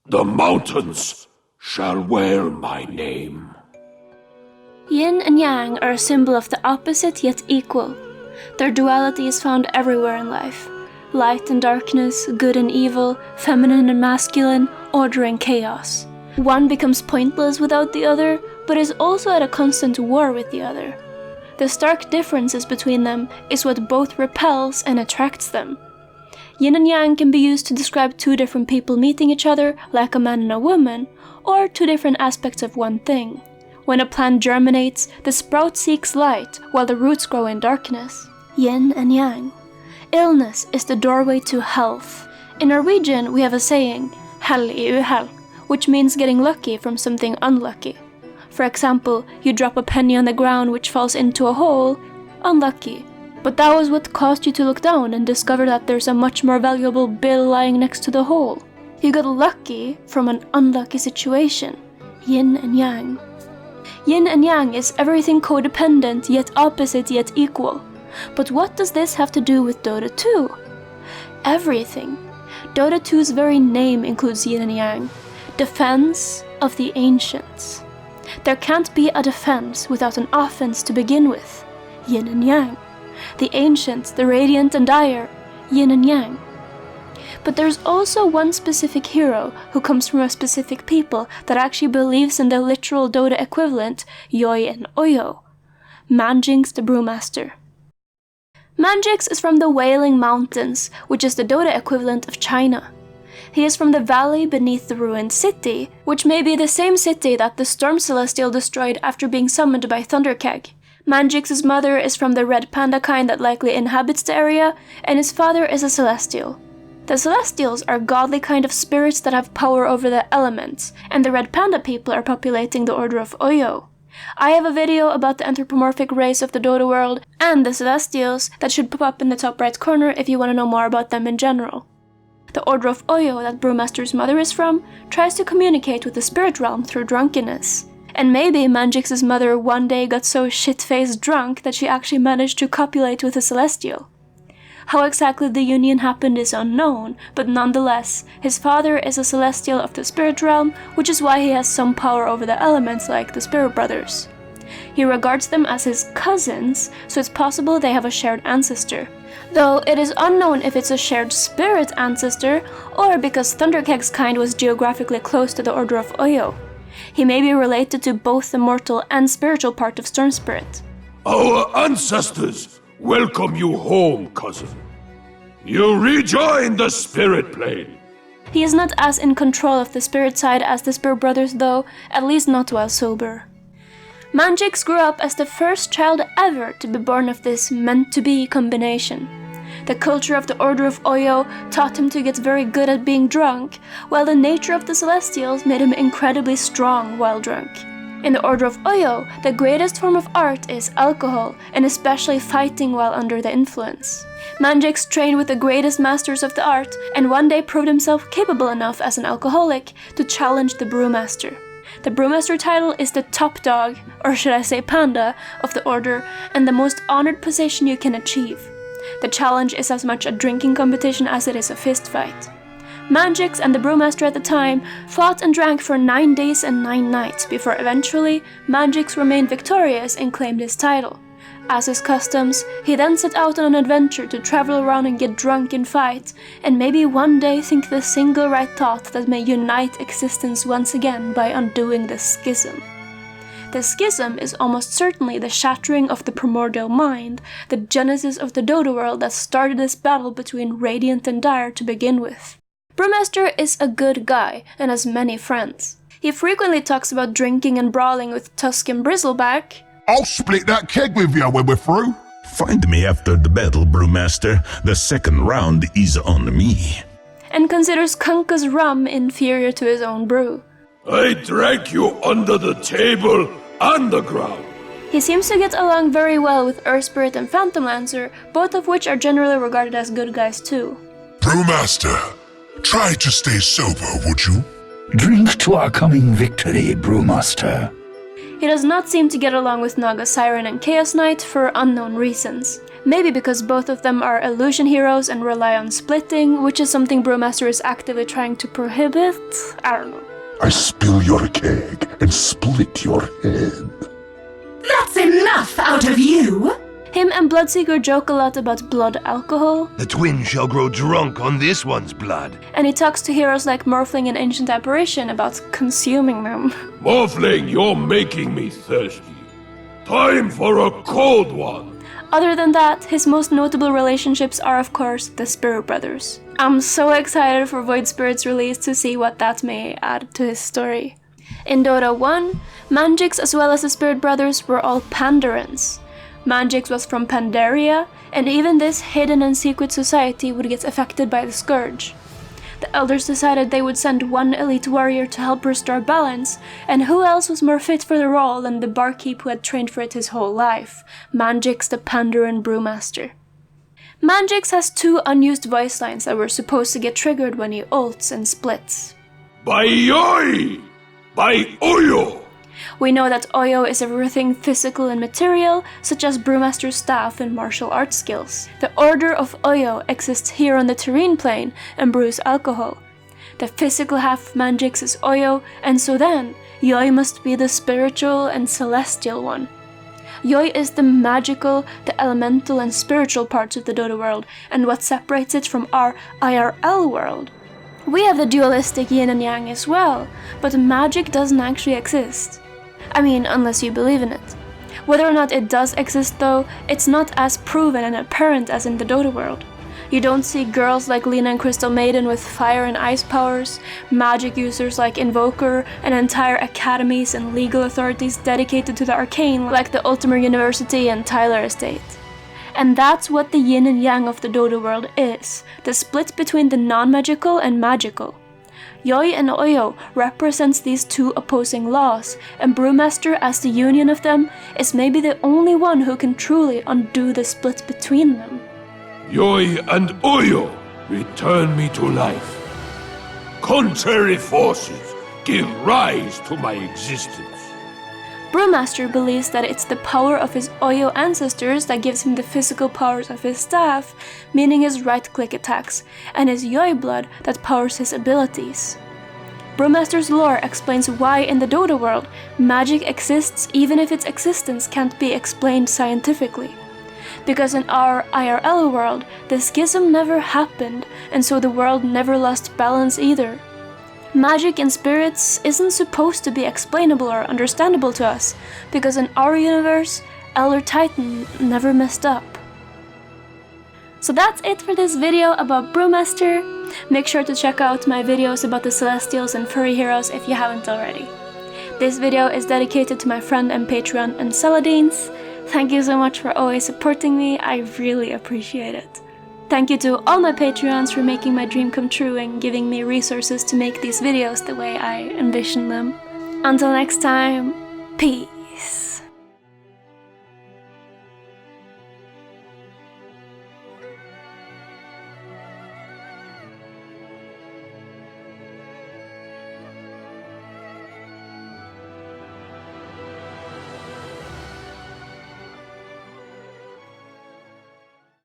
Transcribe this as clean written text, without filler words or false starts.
The mountains shall wear my name. Yin and Yang are a symbol of the opposite yet equal. Their duality is found everywhere in life. Light and darkness, good and evil, feminine and masculine, order and chaos. One becomes pointless without the other, but is also at a constant war with the other. The stark differences between them is what both repels and attracts them. Yin and Yang can be used to describe two different people meeting each other, like a man and a woman, or two different aspects of one thing. When a plant germinates, the sprout seeks light, while the roots grow in darkness. Yin and Yang. Illness is the doorway to health. In Norwegian, we have a saying, hell i uhell, which means getting lucky from something unlucky. For example, you drop a penny on the ground which falls into a hole, unlucky. But that was what caused you to look down and discover that there's a much more valuable bill lying next to the hole. You got lucky from an unlucky situation. Yin and Yang. Yin and Yang is everything codependent, yet opposite, yet equal. But what does this have to do with Dota 2? Everything. Dota 2's very name includes Yin and Yang. Defense of the ancients. There can't be a defense without an offense to begin with. Yin and Yang. The ancients, the radiant and dire. Yin and Yang. But there's also one specific hero who comes from a specific people that actually believes in the literal Dota equivalent, Yoi and Oyo. Manjinx the Brewmaster. Manjinx is from the Wailing Mountains, which is the Dota equivalent of China. He is from the valley beneath the ruined city, which may be the same city that the Storm Celestial destroyed after being summoned by Thunderkeg. Manjix's mother is from the red panda kind that likely inhabits the area, and his father is a Celestial. The Celestials are godly kind of spirits that have power over the elements, and the red panda people are populating the Order of Oyo. I have a video about the anthropomorphic race of the Dota world and the Celestials that should pop up in the top right corner if you want to know more about them in general. The Order of Oyo that Brewmaster's mother is from tries to communicate with the spirit realm through drunkenness. And maybe Manjix's mother one day got so shit-faced drunk that she actually managed to copulate with a Celestial. How exactly the union happened is unknown, but nonetheless, his father is a Celestial of the spirit realm, which is why he has some power over the elements like the Spirit Brothers. He regards them as his cousins, so it's possible they have a shared ancestor. Though it is unknown if it's a shared spirit ancestor, or because Thunderkeg's kind was geographically close to the Order of Oyo. He may be related to both the mortal and spiritual part of Storm Spirit. Our ancestors welcome you home, cousin. You rejoin the spirit plane. He is not as in control of the spirit side as the Spirit Brothers though, at least not while sober. Manjix grew up as the first child ever to be born of this meant-to-be combination. The culture of the Order of Oyo taught him to get very good at being drunk, while the nature of the Celestials made him incredibly strong while drunk. In the Order of Oyo, the greatest form of art is alcohol, and especially fighting while under the influence. Manjix trained with the greatest masters of the art, and one day proved himself capable enough as an alcoholic to challenge the Brewmaster. The Brewmaster title is the top dog, or should I say panda, of the Order, and the most honored position you can achieve. The challenge is as much a drinking competition as it is a fist fight. Manjix and the Brewmaster at the time fought and drank for 9 days and 9 nights before eventually Manjix remained victorious and claimed his title. As his customs, he then set out on an adventure to travel around and get drunk and fight, and maybe one day think the single right thought that may unite existence once again by undoing the schism. The schism is almost certainly the shattering of the primordial mind, the genesis of the Dota world that started this battle between Radiant and Dire to begin with. Brewmaster is a good guy and has many friends. He frequently talks about drinking and brawling with Tusk and Bristleback. I'll split that keg with you when we're through. Find me after the battle, Brewmaster. The second round is on me. And considers Kunkka's rum inferior to his own brew. I drank you under the table and the ground. He seems to get along very well with Earth Spirit and Phantom Lancer, both of which are generally regarded as good guys too. Brewmaster, try to stay sober, would you? Drink to our coming victory, Brewmaster. He does not seem to get along with Naga Siren and Chaos Knight for unknown reasons. Maybe because both of them are illusion heroes and rely on splitting, which is something Brewmaster is actively trying to prohibit? I don't know. I spill your keg and split your head. That's enough out of you! Him and Bloodseeker joke a lot about blood alcohol, The twin shall grow drunk on this one's blood. and he talks to heroes like Morphling and Ancient Apparition about consuming them. Morphling, you're making me thirsty. Time for a cold one. Other than that, his most notable relationships are of course the Spirit Brothers. I'm so excited for Void Spirit's release to see what that may add to his story. In Dota 1, Mangix as well as the Spirit Brothers were all Pandorans. Mangix was from Pandaria, and even this hidden and secret society would get affected by the Scourge. The elders decided they would send one elite warrior to help restore balance, and who else was more fit for the role than the barkeep who had trained for it his whole life, Mangix the Pandaran Brewmaster. Mangix has 2 unused voice lines that were supposed to get triggered when he ults and splits. By Yoi! By Oyo! We know that Oyo is everything physical and material, such as Brewmaster's staff and martial arts skills. The Order of Oyo exists here on the terrene plane and brews alcohol. The physical half of Mangix is Oyo, and so then, Yoi must be the spiritual and celestial one. Yoi is the magical, the elemental and spiritual parts of the Dota world, and what separates it from our IRL world. We have the dualistic yin and yang as well, but magic doesn't actually exist. I mean, unless you believe in it. Whether or not it does exist though, it's not as proven and apparent as in the Dota world. You don't see girls like Lina and Crystal Maiden with fire and ice powers, magic users like Invoker, and entire academies and legal authorities dedicated to the arcane like the Ultimate University and Tyler Estate. And that's what the yin and yang of the Dota world is, the split between the non-magical and magical. Yoi and Oyo represents these 2 opposing laws, and Brewmaster as the union of them is maybe the only one who can truly undo the split between them. Yoi and Oyo return me to life. Contrary forces give rise to my existence. Brewmaster believes that it's the power of his Oyo ancestors that gives him the physical powers of his staff, meaning his right-click attacks, and his Yoi blood that powers his abilities. Brewmaster's lore explains why in the Dota world, magic exists even if its existence can't be explained scientifically. Because in our IRL world, the schism never happened, and so the world never lost balance either. Magic in spirits isn't supposed to be explainable or understandable to us, because in our universe, Elder Titan never messed up. So that's it for this video about Brewmaster. Make sure to check out my videos about the Celestials and Furry Heroes if you haven't already. This video is dedicated to my friend and Patreon Enceladines. Thank you so much for always supporting me, I really appreciate it. Thank you to all my Patreons for making my dream come true and giving me resources to make these videos the way I envision them. Until next time, peace.